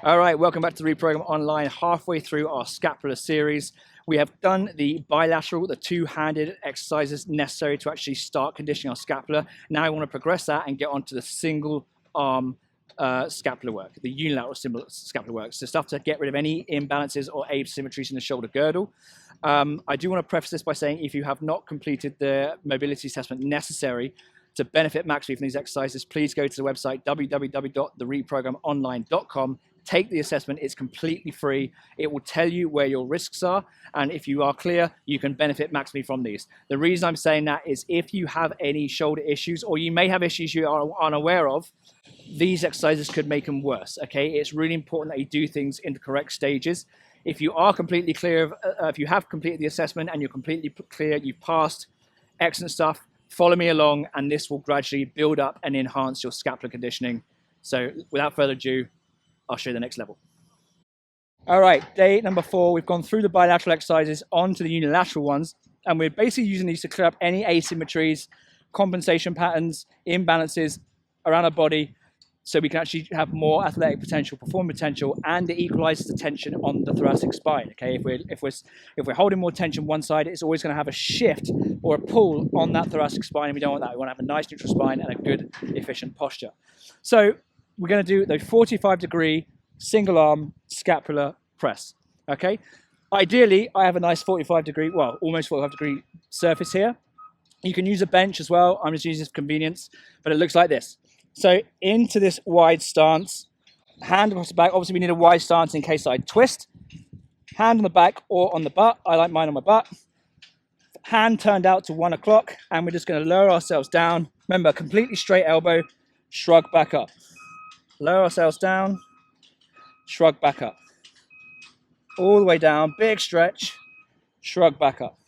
All right, welcome back to the Reprogram Online. Halfway through our scapula series, we have done the bilateral, the two-handed exercises necessary to actually start conditioning our scapula. Now I want to progress that and get onto the single arm scapular work, the unilateral scapular work. So stuff to get rid of any imbalances or asymmetries in the shoulder girdle. I do want to preface this by saying if you have not completed the mobility assessment necessary to benefit maximally from these exercises, please go to the website www.thereprogramonline.com. Take the assessment. It's completely free. It will tell you where your risks are, and if you are clear, you can benefit maximally from these. The reason I'm saying that is if you have any shoulder issues, or you may have issues you are unaware of, these exercises could make them worse. Okay, it's really important that you do things in the correct stages. If you are completely clear, if you have completed the assessment and you're completely clear, you've passed, excellent stuff. Follow me along, and this will gradually build up and enhance your scapular conditioning. So without further ado, I'll show you the next level. All right, day number 4, we've gone through the bilateral exercises onto the unilateral ones, and we're basically using these to clear up any asymmetries, compensation patterns, imbalances around our body, so we can actually have more athletic potential, performance potential, and it equalizes the tension on the thoracic spine. Okay, if we're holding more tension one side, it's always going to have a shift or a pull on that thoracic spine, and we don't want that. We want to have a nice neutral spine and a good, efficient posture. So we're going to do the 45-degree single arm scapular press. Okay, ideally, I have a nice 45-degree, well, almost 45-degree surface here. You can use a bench as well. I'm just using this for convenience, but it looks like this. So into this wide stance, hand across the back. Obviously, we need a wide stance in case I twist. Hand on the back or on the butt. I like mine on my butt. Hand turned out to 1 o'clock, and we're just going to lower ourselves down. Remember, completely straight elbow, shrug back up. Lower ourselves down, shrug back up. All the way down, big stretch, shrug back up.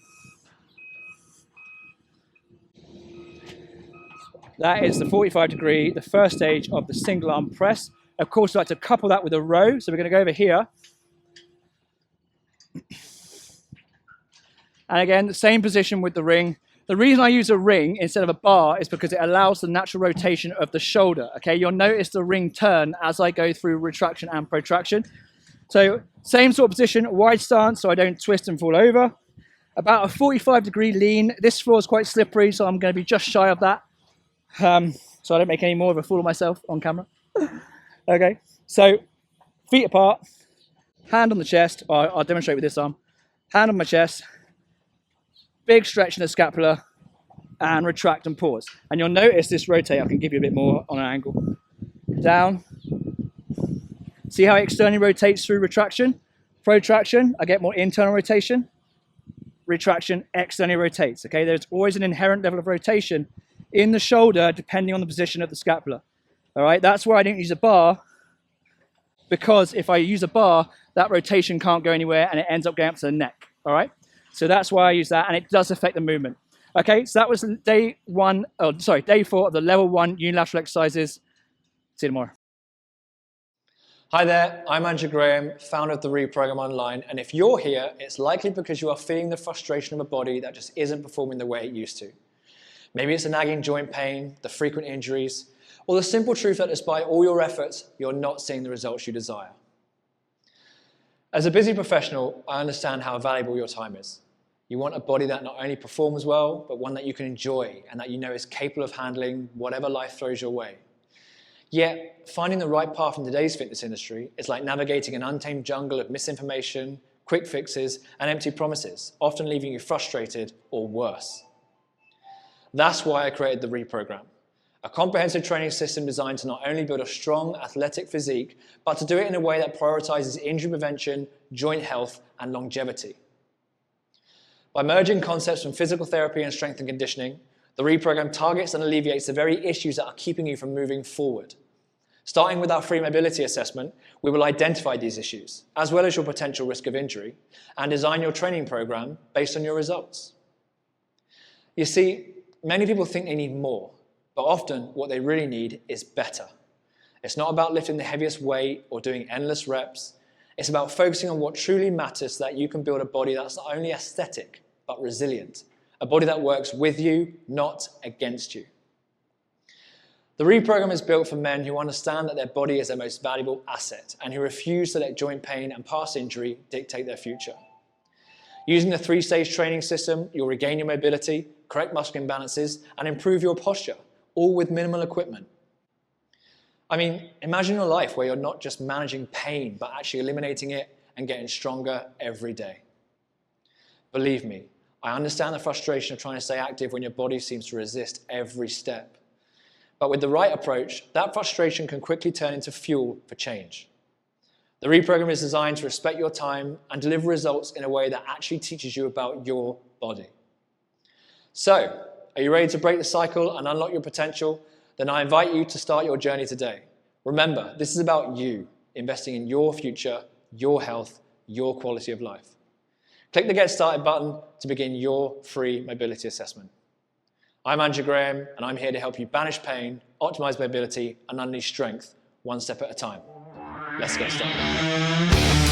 That is the 45-degree, the first stage of the single arm press. Of course, we like to couple that with a row. So we're going to go over here. And again, the same position with the ring. The reason I use a ring instead of a bar is because it allows the natural rotation of the shoulder. Okay, you'll notice the ring turn as I go through retraction and protraction. So same sort of position, wide stance, so I don't twist and fall over. About a 45-degree lean. This floor is quite slippery, so I'm going to be just shy of that. So I don't make any more of a fool of myself on camera. Okay, so feet apart, hand on the chest. I'll demonstrate with this arm. Hand on my chest, big stretch in the scapula, and retract and pause. And you'll notice this rotate. I can give you a bit more on an angle. Down. See how it externally rotates through retraction? Protraction, I get more internal rotation. Retraction, externally rotates. Okay, there's always an inherent level of rotation in the shoulder depending on the position of the scapula. All right, that's why I didn't use a bar, because if I use a bar, that rotation can't go anywhere and it ends up going up to the neck. All right, so that's why I use that, and it does affect the movement. Okay, so that was day 4 of the level 1 unilateral exercises. See you tomorrow. Hi there, I'm Andrew Graham, founder of the Reprogram Online, and if you're here, it's likely because you are feeling the frustration of a body that just isn't performing the way it used to. Maybe it's a nagging joint pain, the frequent injuries, or the simple truth that despite all your efforts, you're not seeing the results you desire. As a busy professional, I understand how valuable your time is. You want a body that not only performs well, but one that you can enjoy and that you know is capable of handling whatever life throws your way. Yet, finding the right path in today's fitness industry is like navigating an untamed jungle of misinformation, quick fixes, and empty promises, often leaving you frustrated or worse. That's why I created the Reprogram, a comprehensive training system designed to not only build a strong athletic physique, but to do it in a way that prioritizes injury prevention, joint health, and longevity. By merging concepts from physical therapy and strength and conditioning, the Reprogram targets and alleviates the very issues that are keeping you from moving forward. Starting with our free mobility assessment, we will identify these issues, as well as your potential risk of injury, and design your training program based on your results. You see, many people think they need more, but often what they really need is better. It's not about lifting the heaviest weight or doing endless reps. It's about focusing on what truly matters so that you can build a body that's not only aesthetic, but resilient. A body that works with you, not against you. The Reprogram is built for men who understand that their body is their most valuable asset and who refuse to let joint pain and past injury dictate their future. Using the 3-stage training system, you'll regain your mobility, correct muscle imbalances, and improve your posture, all with minimal equipment. I mean, imagine your life where you're not just managing pain, but actually eliminating it and getting stronger every day. Believe me, I understand the frustration of trying to stay active when your body seems to resist every step. But with the right approach, that frustration can quickly turn into fuel for change. The Reprogram is designed to respect your time and deliver results in a way that actually teaches you about your body. So, are you ready to break the cycle and unlock your potential? Then I invite you to start your journey today. Remember, this is about you, investing in your future, your health, your quality of life. Click the Get Started button to begin your free mobility assessment. I'm Andrew Graham, and I'm here to help you banish pain, optimize mobility, and unleash strength one step at a time. Let's get started.